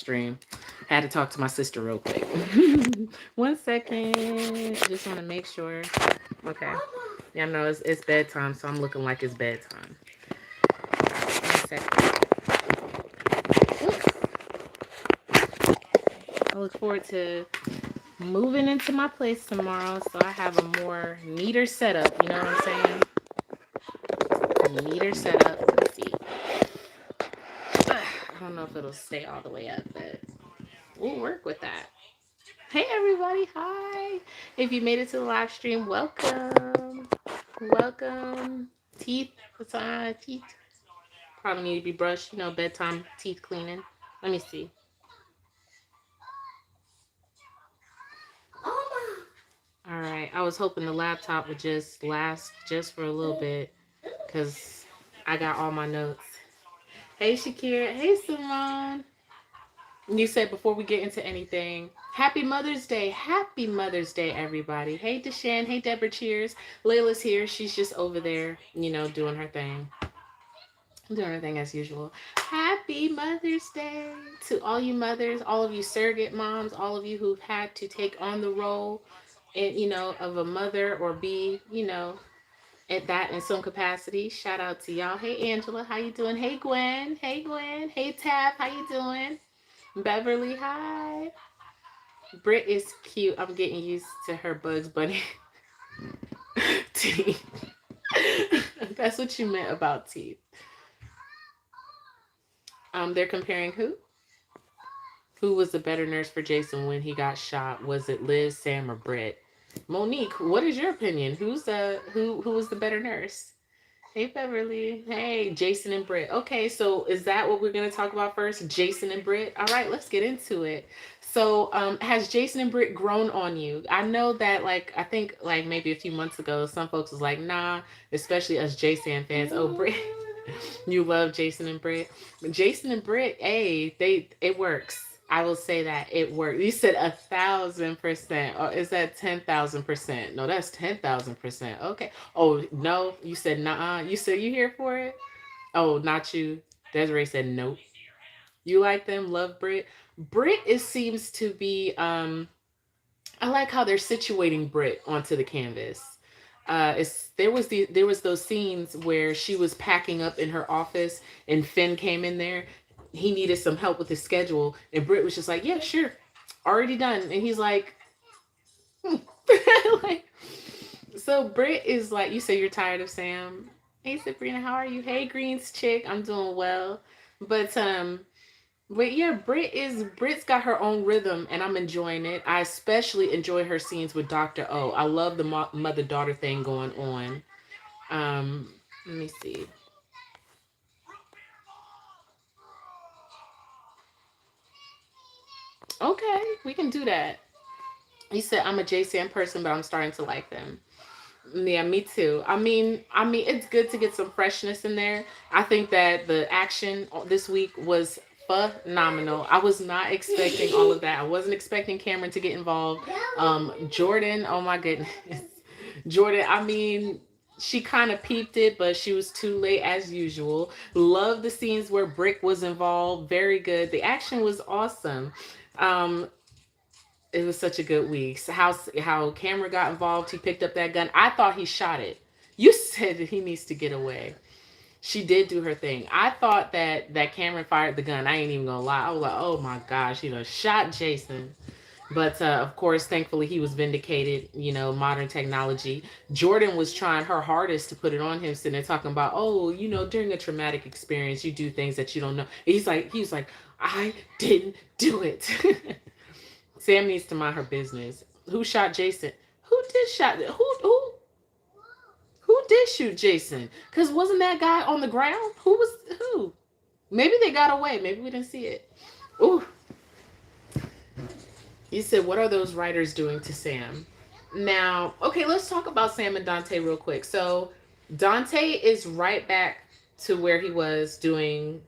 stream. Had to talk to my sister real quick. 1 second. Just want to make sure. Okay. Yeah, no, it's bedtime, so I'm looking like it's bedtime. 1 second. I look forward to moving into my place tomorrow, so I have a more neater setup. You know what I'm saying? A neater setup. Let's see. I don't know if it'll stay all the way up, but we'll work with that. Hey everybody, hi. If you made it to the live stream, welcome. Welcome. Teeth, what's on teeth? Probably need to be brushed, bedtime teeth cleaning. Let me see. All right, I was hoping the laptop would just last just for a little bit because I got all my notes. Hey Shakira, hey Simone. You said before we get into anything, Happy Mother's Day. Happy Mother's Day, everybody. Hey, Deshan. Hey, Deborah. Cheers. Layla's here. She's just over there, doing her thing. Doing her thing as usual. Happy Mother's Day to all you mothers, all of you surrogate moms, all of you who've had to take on the role, of a mother or be, at that in some capacity. Shout out to y'all. Hey, Angela. How you doing? Hey, Gwen. Hey, Gwen. Hey, Tab. How you doing? Beverly, hi. Britt is cute. I'm getting used to her Bugs Bunny teeth. That's what you meant about teeth. They're comparing who? Who was the better nurse for Jason when he got shot? Was it Liz, Sam, or Britt? Monique, what is your opinion? Who was the better nurse? Hey Beverly. Hey, Jason and Britt. Okay, so is that what we're gonna talk about first? Jason and Britt? All right, let's get into it. So, has Jason and Britt grown on you? I know that, I think, maybe a few months ago, some folks was like, nah, especially us Jason fans. Oh, Britt, you love Jason and Britt. Jason and Britt, hey, it works. I will say that it worked. You said 1,000%. Or is that 10,000%? No, that's 10,000%. Okay. Oh no, you said nah. You said you here for it. Oh, not you. Desiree said nope. You like them? Love Brit. Brit seems to be. I like how they're situating Brit onto the canvas. There was those scenes where she was packing up in her office and Finn came in there. He needed some help with his schedule, and Britt was just like, "Yeah, sure, already done." And he's like, like, so Britt is like, you say you're tired of Sam. Hey Sabrina, how are you? Hey Greens chick, I'm doing well. But yeah, Britt's got her own rhythm, and I'm enjoying it. I especially enjoy her scenes with Dr. O. I love the mother daughter thing going on. Let me see. Okay, we can do that. You said I'm a JSAM person, but I'm starting to like them. Yeah, me too. I mean, it's good to get some freshness in there. I think that the action this week was phenomenal. I was not expecting all of that. I wasn't expecting Cameron to get involved. Jordan, oh my goodness. Jordan, I mean, she kind of peeped it, but she was too late as usual. Love the scenes where Brick was involved. Very good. The action was awesome. Um, it was such a good week. So how Cameron got involved, he picked up that gun. I thought he shot it. You said that he needs to get away. She did do her thing. I thought that Cameron fired the gun. I ain't even gonna lie. I was like, oh my gosh, shot Jason. But of course, thankfully, he was vindicated. Modern technology. Jordan was trying her hardest to put it on him, sitting there talking about, oh, during a traumatic experience, you do things that you don't know. He was like, I didn't do it. Sam needs to mind her business. Who shot Jason? Who did shot? Who did shoot Jason? Because wasn't that guy on the ground? Who? Maybe they got away. Maybe we didn't see it. Ooh. You said, what are those writers doing to Sam? Now, okay, let's talk about Sam and Dante real quick. So, Dante is right back to where he was doing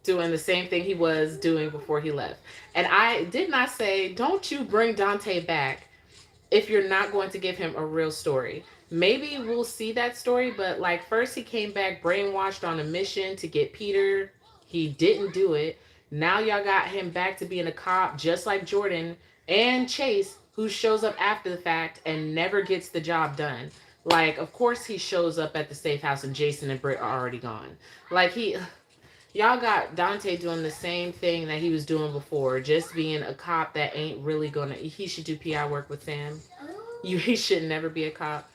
the same thing he was doing before he left. And I did not say, don't you bring Dante back if you're not going to give him a real story. Maybe we'll see that story, but first he came back brainwashed on a mission to get Peter. He didn't do it. Now y'all got him back to being a cop, just like Jordan and Chase, who shows up after the fact and never gets the job done. Like, of course he shows up at the safe house and Jason and Britt are already gone. Like y'all got Dante doing the same thing that he was doing before, just being a cop that ain't really gonna. He should do PI work with Sam. He should never be a cop.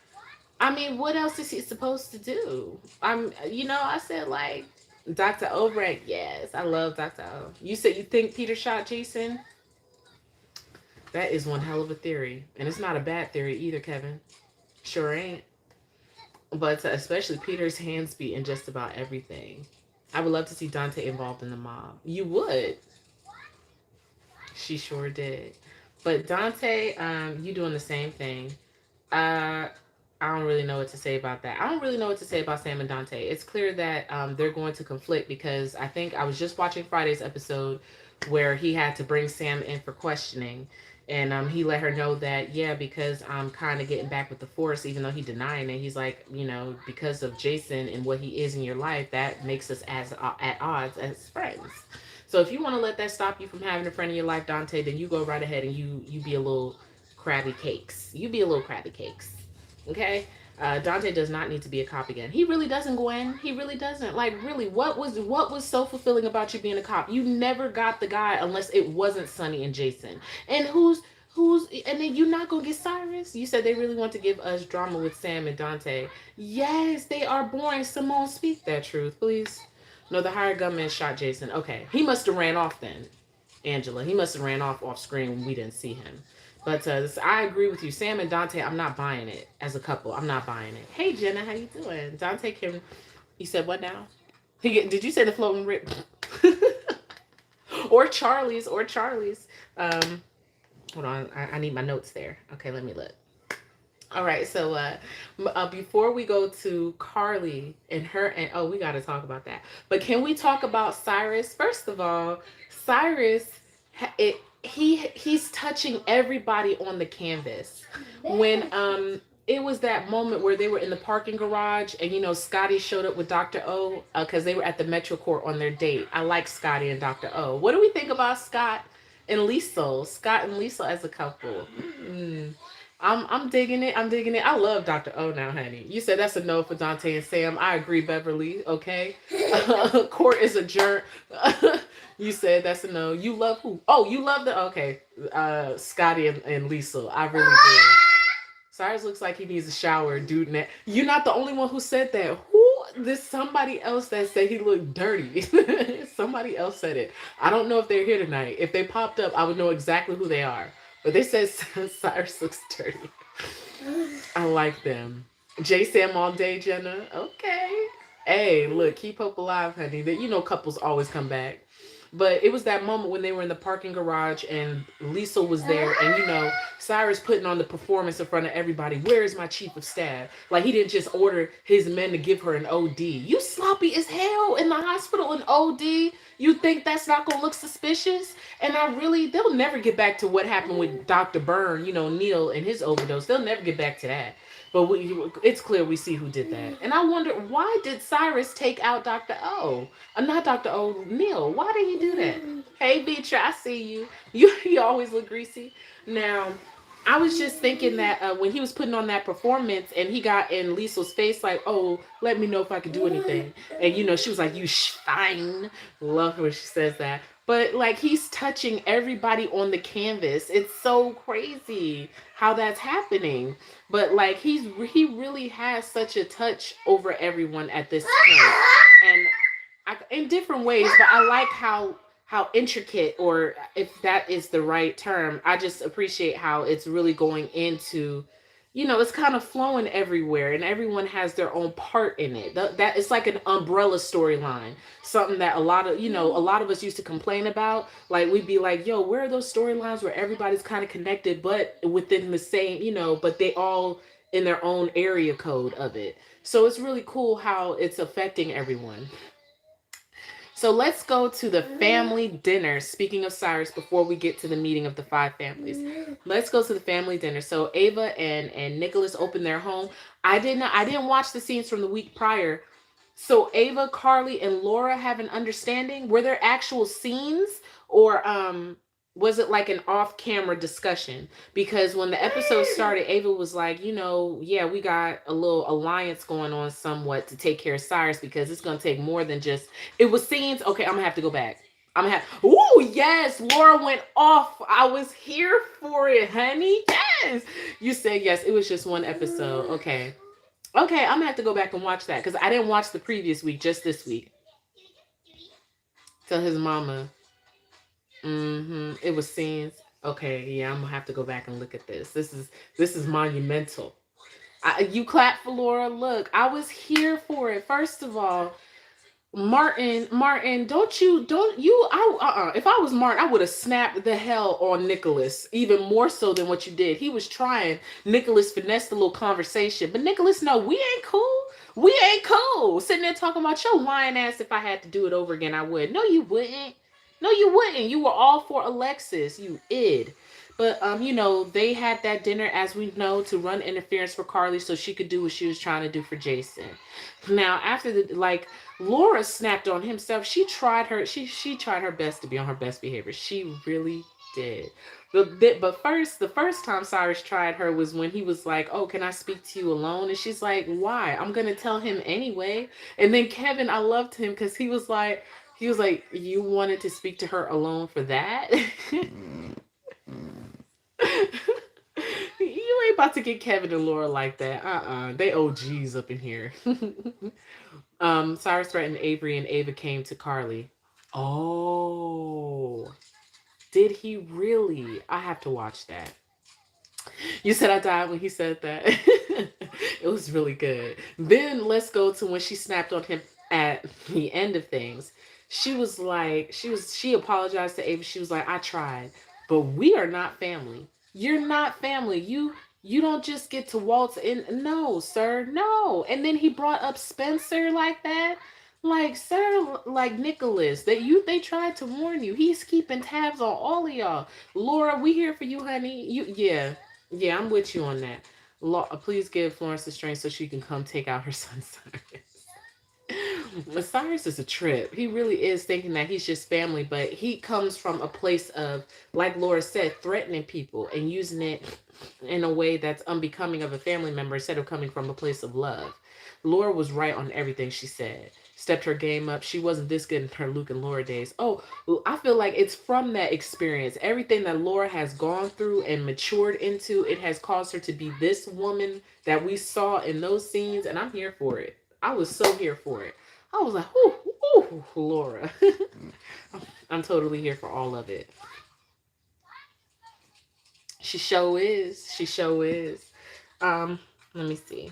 I mean, what else is he supposed to do? I said like Dr. Obrecht. Yes, I love Dr. O. You said you think Peter shot Jason? That is one hell of a theory, and it's not a bad theory either, Kevin. Sure ain't. But especially Peter's hands be in just about everything. I would love to see Dante involved in the mob. You would. She sure did. But Dante, you doing the same thing. Uh, I don't really know what to say about that. I don't really know what to say about Sam and Dante. It's clear that they're going to conflict because I think I was just watching Friday's episode where he had to bring Sam in for questioning. And he let her know that, yeah, because I'm kind of getting back with the force, even though he denying it. He's like, because of Jason and what he is in your life, that makes us as at odds as friends. So if you want to let that stop you from having a friend in your life, Dante, then you go right ahead and you be a little crabby cakes. You be a little crabby cakes. Okay? Dante does not need to be a cop again. He really doesn't, Gwen. He really doesn't. Like, really, what was so fulfilling about you being a cop? You never got the guy unless it wasn't Sonny and Jason. And and then you're not gonna get Cyrus? You said they really want to give us drama with Sam and Dante. Yes, they are boring. Simone, speak that truth, please. No, the hired gunman shot Jason. Okay, he must have ran off then, Angela. He must have ran off screen when we didn't see him. But I agree with you. Sam and Dante, I'm not buying it as a couple. I'm not buying it. Hey, Jenna, how you doing? Dante can... You said what now? Did you say the floating rip? Or Charlie's. Hold on. I need my notes there. Okay, let me look. All right, so before we go to Carly and her, and we got to talk about that. But can we talk about Cyrus? First of all, Cyrus, he's touching everybody on the canvas. When it was that moment where they were in the parking garage, and Scotty showed up with Dr. O because they were at the Metro Court on their date. I like Scotty and Dr. O. What do we think about Scott and Liesl? Scott and Liesl as a couple. I'm digging it. I love Dr. O now, honey. You said that's a no for Dante and Sam. I agree, Beverly. Okay. Court is adjourned. You said that's a no. You love who? Oh, you love okay. Scotty and Liesl. I really do. Cyrus looks like he needs a shower, dude. You're not the only one who said that. There's somebody else that said he looked dirty. Somebody else said it. I don't know if they're here tonight. If they popped up, I would know exactly who they are. But they said Cyrus looks dirty. I like them. J Sam all day, Jenna. Okay. Hey, look, keep hope alive, honey. That couples always come back. But it was that moment when they were in the parking garage and Liesl was there, and Cyrus putting on the performance in front of everybody. Where is my chief of staff? Like, he didn't just order his men to give her an OD. You sloppy as hell in the hospital, an OD. You think that's not gonna look suspicious? And they'll never get back to what happened with Dr. Byrne, Neil and his overdose. They'll never get back to that. But it's clear we see who did that. And I wonder, why did Cyrus take out Dr. O? Not Dr. O, Neil. Why did he do that? Hey, Beecher, I see you. You always look greasy. Now, I was just thinking that when he was putting on that performance and he got in Liesl's face like, oh, let me know if I could do anything. And, she was like, you fine. Love when she says that. But, like, he's touching everybody on the canvas. It's so crazy how that's happening. But, like, he really has such a touch over everyone at this point. And in different ways, but I like how intricate, or if that is the right term, I just appreciate how it's really going into, it's kind of flowing everywhere and everyone has their own part in it. That it's like an umbrella storyline, something that a lot of us used to complain about. Like, we'd be like, yo, where are those storylines where everybody's kind of connected, but within the same, but they all in their own area code of it. So it's really cool how it's affecting everyone. So let's go to the family dinner. Speaking of Cyrus, before we get to the meeting of the 5 families, let's go to the family dinner. So Ava and Nicholas open their home. I didn't watch the scenes from the week prior, So Ava, Carly, and Laura have an understanding. Were there actual scenes, or was it like an off-camera discussion? Because when the episode started, Ava was like, yeah, we got a little alliance going on somewhat to take care of Cyrus because it's gonna take more than just it was scenes. Okay, I'm gonna have to go back. I'm gonna have oh yes, Laura went off. I was here for it, honey. Yes. You said yes, it was just one episode. Okay. Okay, I'm gonna have to go back and watch that because I didn't watch the previous week, just this week. Tell his mama. It was scenes. Okay, yeah, I'm gonna have to go back and look at this. This is monumental. You clap for Laura. Look, I was here for it. First of all, Martin, if I was Martin, I would have snapped the hell on Nicholas, even more so than what you did. He was trying. Nicholas finessed a little conversation, but Nicholas, no, we ain't cool. We ain't cool. Sitting there talking about your lying ass. If I had to do it over again, I would. No, you wouldn't. No, you wouldn't. You were all for Alexis, you id. But they had that dinner, as we know, to run interference for Carly so she could do what she was trying to do for Jason. Now, after Laura snapped on himself. She tried her best to be on her best behavior. She really did. But the first time Cyrus tried her was when he was like, "Oh, can I speak to you alone?" And she's like, "Why? I'm gonna tell him anyway." And then Kevin, I loved him because he was like, "You wanted to speak to her alone for that?" You ain't about to get Kevin and Laura like that. They OGs up in here. Cyrus threatened Avery and Ava came to Carly. Oh, did he really? I have to watch that. You said I died when he said that. It was really good. Then let's go to when she snapped on him at the end of things. She apologized to Ava. She was like, I tried, but we are not family. You're not family. You don't just get to waltz in. No, sir, no. And then he brought up Spencer like that. Like, sir, like Nicholas, they tried to warn you. He's keeping tabs on all of y'all. Laura, we here for you, honey. Yeah, I'm with you on that. Please give Florence the strength so she can come take out her son Cyrus. Cyrus is a trip. He really is thinking that he's just family, but he comes from a place of, like Laura said, threatening people and using it in a way that's unbecoming of a family member instead of coming from a place of love. Laura was right on everything she said. Stepped her game up. She wasn't this good in her Luke and Laura days. Oh, I feel like it's from that experience. Everything that Laura has gone through and matured into, it has caused her to be this woman that we saw in those scenes, and I'm here for it. I was so here for it. I was like, ooh, Laura. I'm totally here for all of it. She sure is. She sure is. Let me see.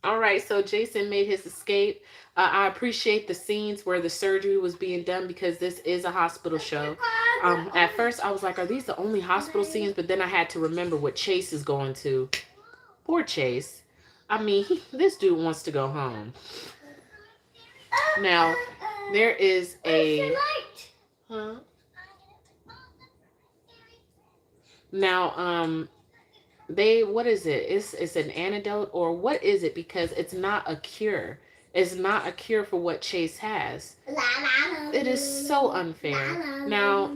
All right, so Jason made his escape. I appreciate the scenes where the surgery was being done because this is a hospital show. At first, I was like, are these the only hospital scenes? But then I had to remember what Chase is going to. Poor Chase. I mean, this dude wants to go home. Now, there is a... Huh? Now, what is it? It's an antidote, or what is it? Because it's not a cure. It's not a cure for what Chase has. It is so unfair. Now,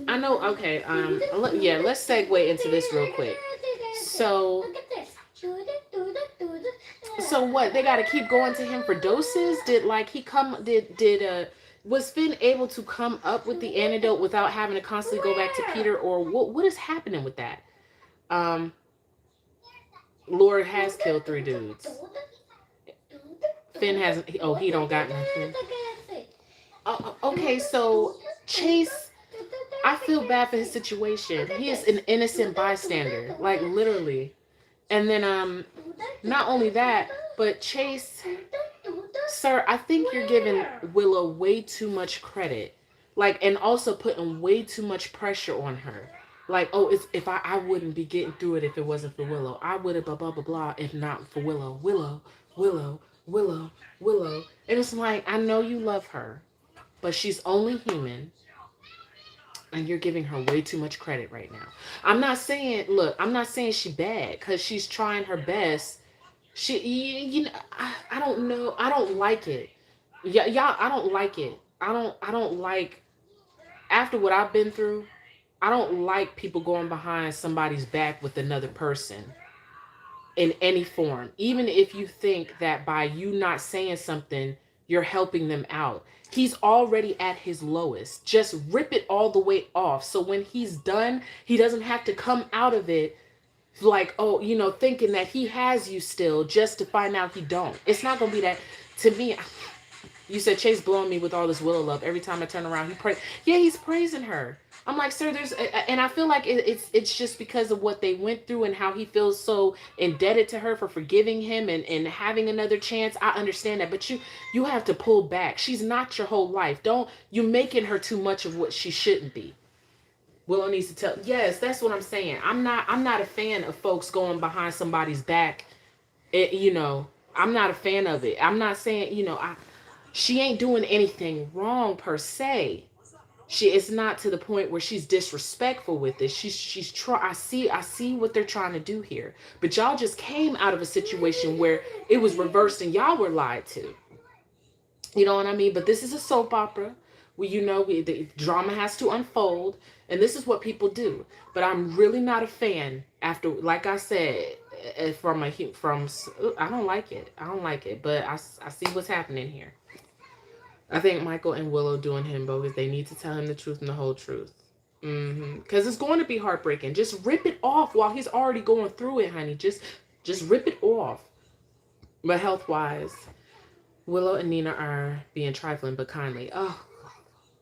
I know. Okay. Yeah. Let's segue into this real quick. So what? They got to keep going to him for doses. Was Finn able to come up with the antidote without having to constantly go back to Peter, or what is happening with that? Laura has killed 3 dudes. Finn hasn't. Oh, he don't got nothing. Okay, so Chase, I feel bad for his situation. He is an innocent bystander, like literally. And then not only that, but Chase, sir, I think you're giving Willow way too much credit, like, and also putting way too much pressure on her. Like, oh, if I wouldn't be getting through it if it wasn't for Willow. I would have blah blah blah blah if not for Willow. Willow. And it's like, I know you love her, but she's only human, and you're giving her way too much credit right now. I'm not saying she bad, because she's trying her best. I don't know. I don't like it. Yeah, y'all, I don't like it. I don't like, after what I've been through, I don't like people going behind somebody's back with another person in any form. Even if you think that by you not saying something, you're helping them out. He's already at his lowest. Just rip it all the way off. So when he's done, he doesn't have to come out of it like, oh, thinking that he has you still just to find out he don't. It's not going to be that. To me, you said Chase blowing me with all this Willow love. Every time I turn around, he prays. Yeah, he's praising her. I'm like, sir, and I feel like it's just because of what they went through and how he feels so indebted to her for forgiving him and having another chance. I understand that, but you have to pull back. She's not your whole life. Don't you making her too much of what she shouldn't be. Willow needs to tell. Yes, that's what I'm saying. I'm not a fan of folks going behind somebody's back. I'm not a fan of it. I'm not saying, she ain't doing anything wrong per se. It's not to the point where she's disrespectful with it. She's try. I see what they're trying to do here. But y'all just came out of a situation where it was reversed and y'all were lied to. You know what I mean? But this is a soap opera. The drama has to unfold, and this is what people do. But I'm really not a fan. After, like I said, from I don't like it. I don't like it. But I see what's happening here. I think Michael and Willow doing him bogus. They need to tell him the truth and the whole truth. Because it's going to be heartbreaking. Just rip it off while he's already going through it, honey. Just rip it off. But health-wise, Willow and Nina are being trifling but kindly.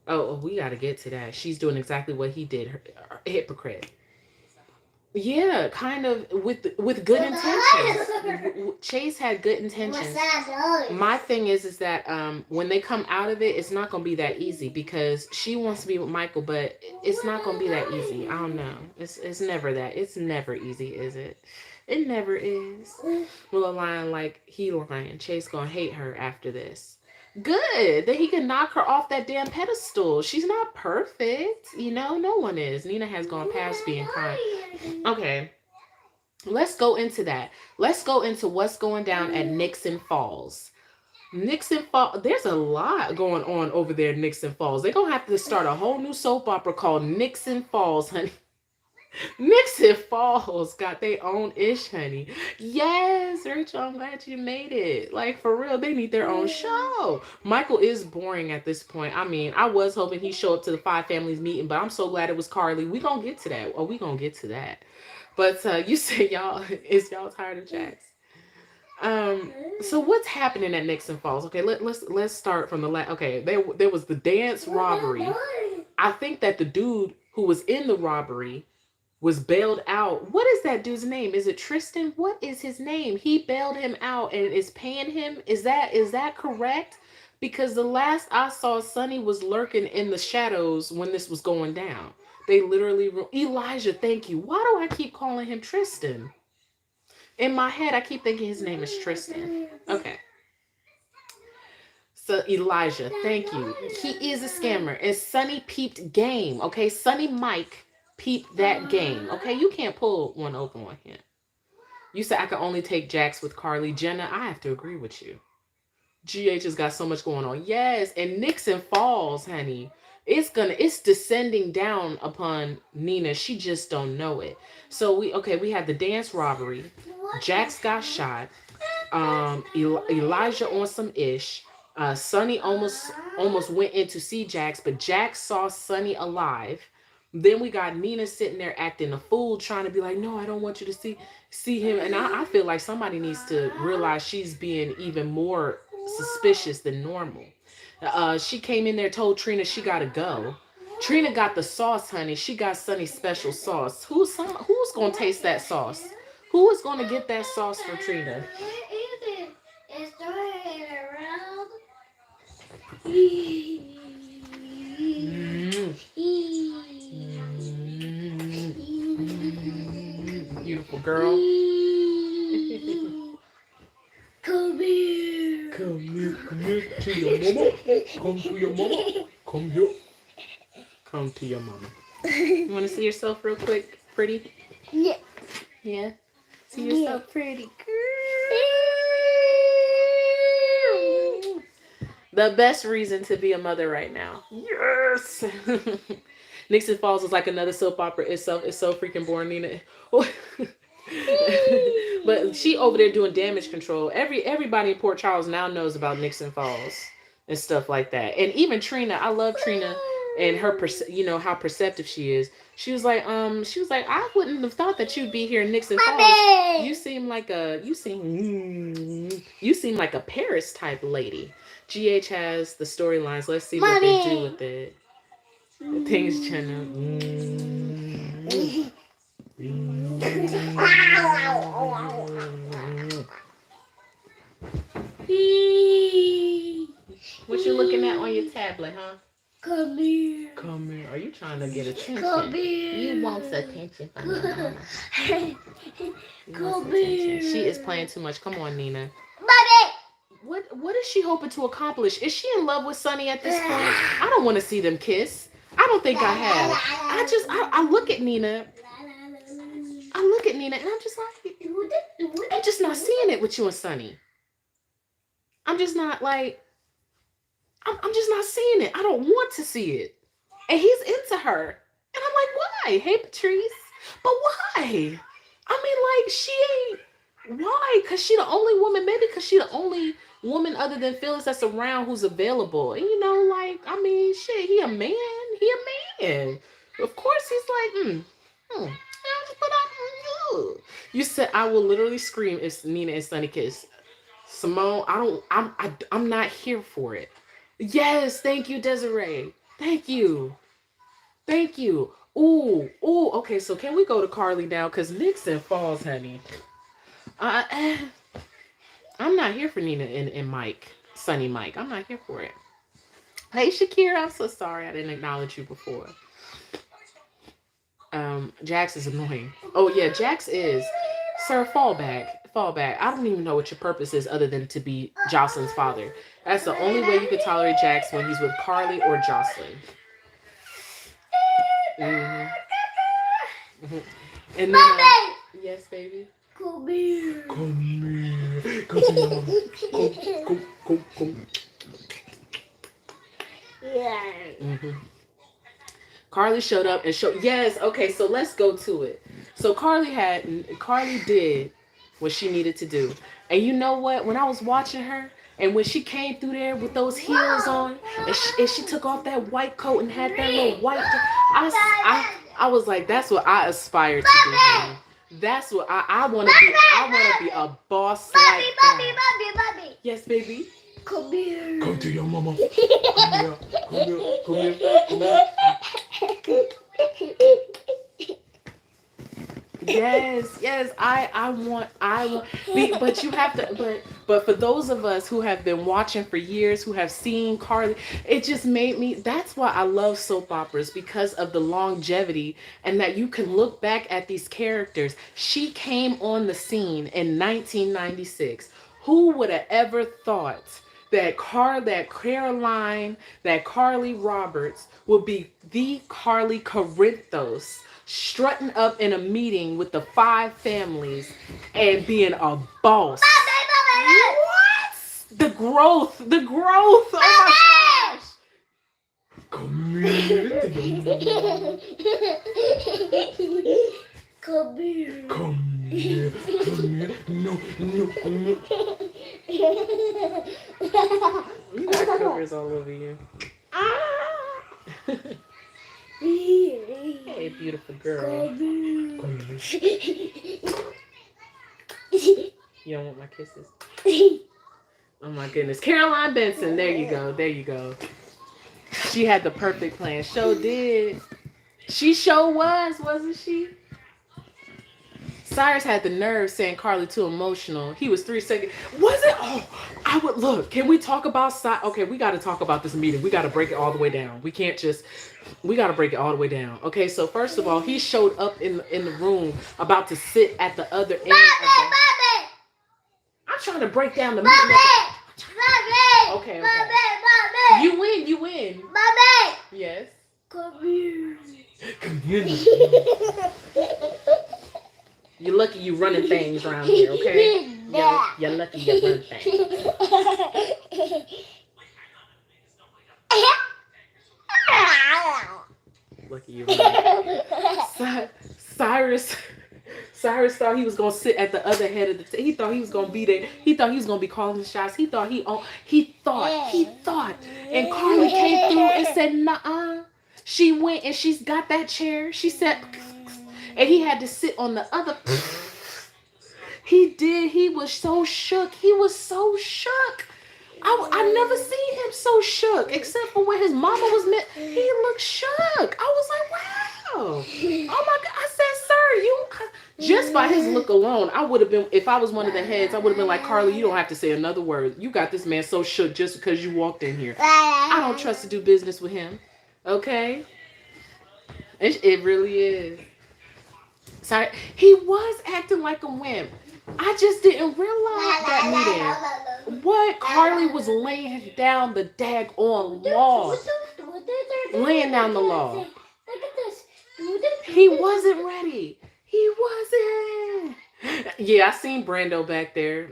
Oh, we got to get to that. She's doing exactly what he did. Her hypocrite. Yeah, kind of with good intentions. Chase had good intentions. My thing is that when they come out of it, it's not gonna be that easy because she wants to be with Michael, but it's not gonna be that easy. I don't know. It's never that. It's never easy, is it? It never is. Willow lying like he lying. Chase gonna hate her after this. Good. That he can knock her off that damn pedestal. She's not perfect. No one is. Nina has gone past being kind. Okay. Let's go into that. Let's go into what's going down at Nixon Falls. Nixon Falls. There's a lot going on over there at Nixon Falls. They're going to have to start a whole new soap opera called Nixon Falls, honey. Nixon Falls got their own ish, honey. Yes, Rachel, I'm glad you made it. Like, for real, they need their own show. Michael is boring at this point. I mean, I was hoping he'd show up to the Five Families meeting, but I'm so glad it was Carly. We gonna get to that. Oh, we gonna get to that. But you said y'all tired of Jax? So what's happening at Nixon Falls? Okay, let's start from the last. Okay, there was the dance robbery. I think that the dude who was in the robbery was bailed out. What is that dude's name? Is it Tristan? What is his name? He bailed him out and is paying him. Is that correct? Because the last I saw, Sonny was lurking in the shadows when this was going down. They literally... Elijah, thank you. Why do I keep calling him Tristan? In my head, I keep thinking his name is Tristan. Okay. So Elijah, thank you. He is a scammer. And Sonny peeped game. Okay, Sonny Mike peeped that game. Okay, you can't pull one open on him. You said I can only take Jax with Carly. Jenna, I have to agree with you. GH has got so much going on. Yes, and Nixon Falls, honey. It's descending down upon Nina. She just don't know it. So we had the dance robbery. Jax got shot. Elijah on some ish. Sonny almost went in to see Jax, but Jax saw Sonny alive. Then we got Nina sitting there acting a fool, trying to be like, no, I don't want you to see him. And I feel like somebody needs to realize she's being even more suspicious than normal. She came in there, told Trina she gotta go. Trina got the sauce, honey. She got Sonny's special sauce. Who's gonna taste that sauce? Who is gonna get that sauce for Trina? Beautiful girl. Come here. Come here to your mama. Come to your mama. Come here. Come to your mama. You want to see yourself real quick, pretty? Yeah. Yeah? See yourself pretty, girl. The best reason to be a mother right now. Yes. Nixon Falls is like another soap opera itself. It's so freaking boring, Nina. But she over there doing damage control. Everybody in Port Charles now knows about Nixon Falls and stuff like that. And even Trina, I love Trina and her how perceptive she is. She was like, I wouldn't have thought that you'd be here in Nixon Falls. You seem like a Paris type lady. GH has the storylines. Let's see what they do with it. Things channel. What you looking at on your tablet, huh? Come here. Come here. Are you trying to get attention? Come here. You want attention from your mama. Come here. She is playing too much. Come on, Nina. Mommy. What is she hoping to accomplish? Is she in love with Sonny at this point? I don't want to see them kiss. I don't think I have. I look at Nina. I look at Nina and I'm just like, I'm just not seeing it with you and Sonny. I'm just not like, I'm just not seeing it. I don't want to see it. And he's into her. And I'm like, why? Hey, Patrice. But why? I mean, like, she ain't, why? Because she the only woman, maybe because she the only woman other than Phyllis that's around who's available. And, like, I mean, shit, he a man. He a man. Of course he's like, You said I will literally scream if Nina and Sonny kiss. Simone, I'm not here for it. Yes, thank you, Desiree. Thank you. Ooh, okay, so can we go to Carly now? Because Nixon Falls, honey. I'm not here for Nina and Mike, Sonny Mike. I'm not here for it. Hey, Shakira, I'm so sorry I didn't acknowledge you before. Jax is annoying. Oh, yeah, Jax is. Sir, fall back. I don't even know what your purpose is other than to be Jocelyn's father. That's the only way you can tolerate Jax, when he's with Carly or Jocelyn. Mm-hmm. And then, yes, baby. Come here. Come to mama. Come. Yeah. Mm-hmm. Carly showed up and showed. Yes, okay, so let's go to it. So Carly did what she needed to do. And you know what? When I was watching her, and when she came through there with those heels on, and she took off that white coat and had that little white, I was like, that's what I aspire to do. Honey. That's what I want to be. I want to be a boss like that. Bobby. Yes, baby. Come here. Come to your mama. Come here. Yes. I want. But you have to. But for those of us who have been watching for years, who have seen Carly, it just made me. That's why I love soap operas, because of the longevity and that you can look back at these characters. She came on the scene in 1996. Who would have ever thought that Carly Roberts would be the Carly Corinthos, strutting up in a meeting with the 5 families and being a boss. What? The growth. Oh my gosh. Come here. Come here. Come here. No. You got covers all over you. Hey, beautiful girl. Come here. You don't want my kisses? Oh my goodness. Caroline Benson. There you go. She had the perfect plan. Sure did. She sure was, wasn't she? Cyrus had the nerve saying Carly too emotional. He was 3 seconds. Was it? Oh, I would look. Can we talk about Cyrus? Okay, we got to talk about this meeting. We got to break it all the way down. We can't just. We got to break it all the way down. Okay, so first of all, he showed up in the room about to sit at the other end. Bobby. I'm trying to break down the meeting. Bobby. Okay. Bobby. You win. Bobby. Yes. Come here. You're lucky you running things around here, okay? You're lucky you run things. You're right. Cyrus thought he was gonna sit at the other head of the he thought he was gonna be there. He thought he was gonna be calling the shots. He thought and Carly came through and said, "Nuh-uh." She went and she's got that chair. She said, and he had to sit on the other. He did. He was so shook. He was so shook. I never seen him so shook, except for when his mama was met. He looked shook. I was like, wow. Oh my God. I said, sir, you just by his look alone, I would have been, if I was one of the heads, I would have been like, Carly, you don't have to say another word. You got this man so shook just because you walked in here. I don't trust to do business with him. Okay? It really is. Sorry. He was acting like a wimp. I just didn't realize that meeting. What? Carly was laying down the daggone law. Laying down the law. He wasn't ready. He wasn't. Yeah, I seen Brando back there.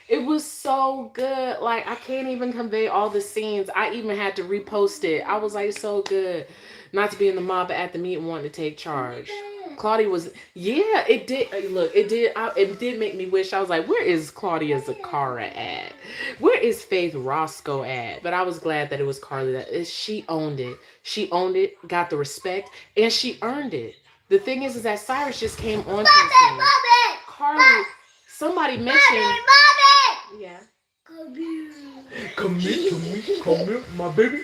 It was so good. Like, I can't even convey all the scenes. I even had to repost it. I was like, so good. Not to be in the mob, but at the meeting wanting to take charge. Claudia was, yeah, it did. Look, it did make me wish. I was like, where is Claudia Zakara at? Where is Faith Roscoe at? But I was glad that it was Carly. She owned it. She owned it, got the respect, and she earned it. The thing is that Cyrus just came on to the scene. Carly, somebody mentioned. Yeah. Come here, my baby.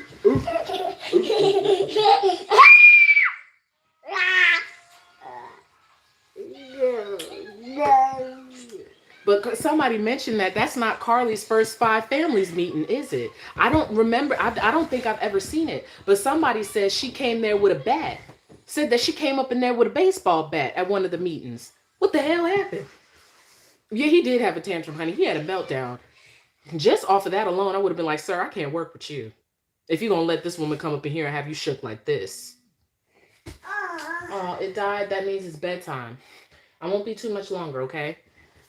But somebody mentioned that that's not Carly's first 5 families meeting, is it? I don't remember. I don't think I've ever seen it. But somebody says she came there with a bat. Said that she came up in there with a baseball bat at one of the meetings. What the hell happened? Yeah, he did have a tantrum, honey. He had a meltdown. Just off of that alone, I would have been like, sir, I can't work with you. If you're going to let this woman come up in here and have you shook like this. Oh, it died. That means it's bedtime. I won't be too much longer, okay?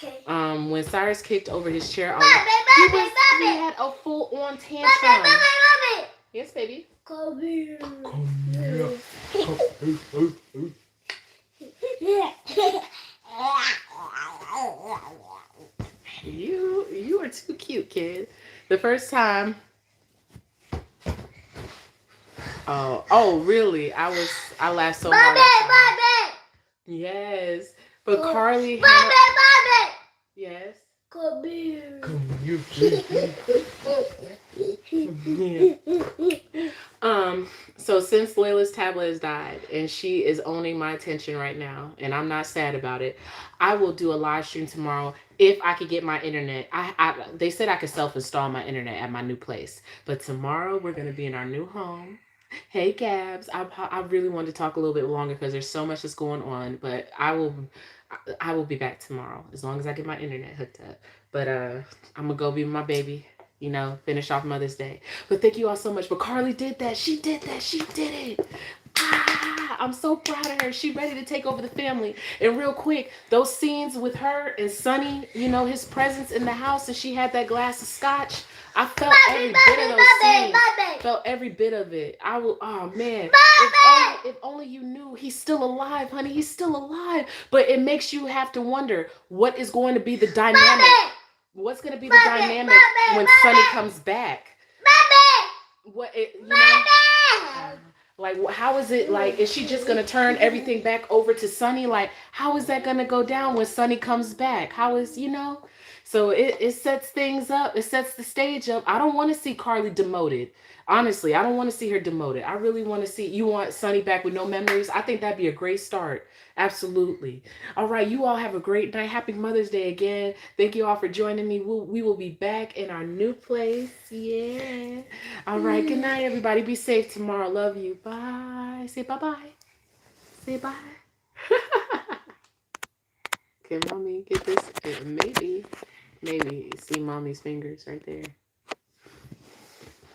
Okay. When Cyrus kicked over his chair, he had a full-on tantrum. Yes, baby. Come here. You are too cute, kid. The first time. Oh, really? I laughed so hard. Yes, but Carly. Yes. Come here. So since Layla's tablet has died and she is owning my attention right now, and I'm not sad about it, I will do a live stream tomorrow if I could get my internet. They said I could self-install my internet at my new place, but tomorrow we're gonna be in our new home. Hey Gabs, I really wanted to talk a little bit longer because there's so much that's going on, but I will be back tomorrow as long as I get my internet hooked up. But I'm gonna go be with my baby, finish off Mother's Day. But thank you all so much. But Carly did that. She did it. I'm so proud of her. She's ready to take over the family. And real quick, those scenes with her and Sonny, his presence in the house, and she had that glass of scotch. I felt every bit of those scenes. Felt every bit of it. Oh man. If only you knew he's still alive, honey. He's still alive. But it makes you have to wonder what is going to be the dynamic. What's going to be the dynamic when Sonny comes back? Like, how is it, like, is she just going to turn everything back over to Sonny? Like, how is that going to go down when Sonny comes back? How is, So it sets things up. It sets the stage up. I don't want to see Carly demoted. Honestly, I don't want to see her demoted. I really want to see, you want Sonny back with no memories? I think that'd be a great start. Absolutely. All right, you all have a great night. Happy Mother's Day again. Thank you all for joining me. We will be back in our new place. Yeah. All right, good night, everybody. Be safe tomorrow. Love you. Bye. Say bye-bye. Say bye. Can mommy get this? Maybe. See mommy's fingers right there.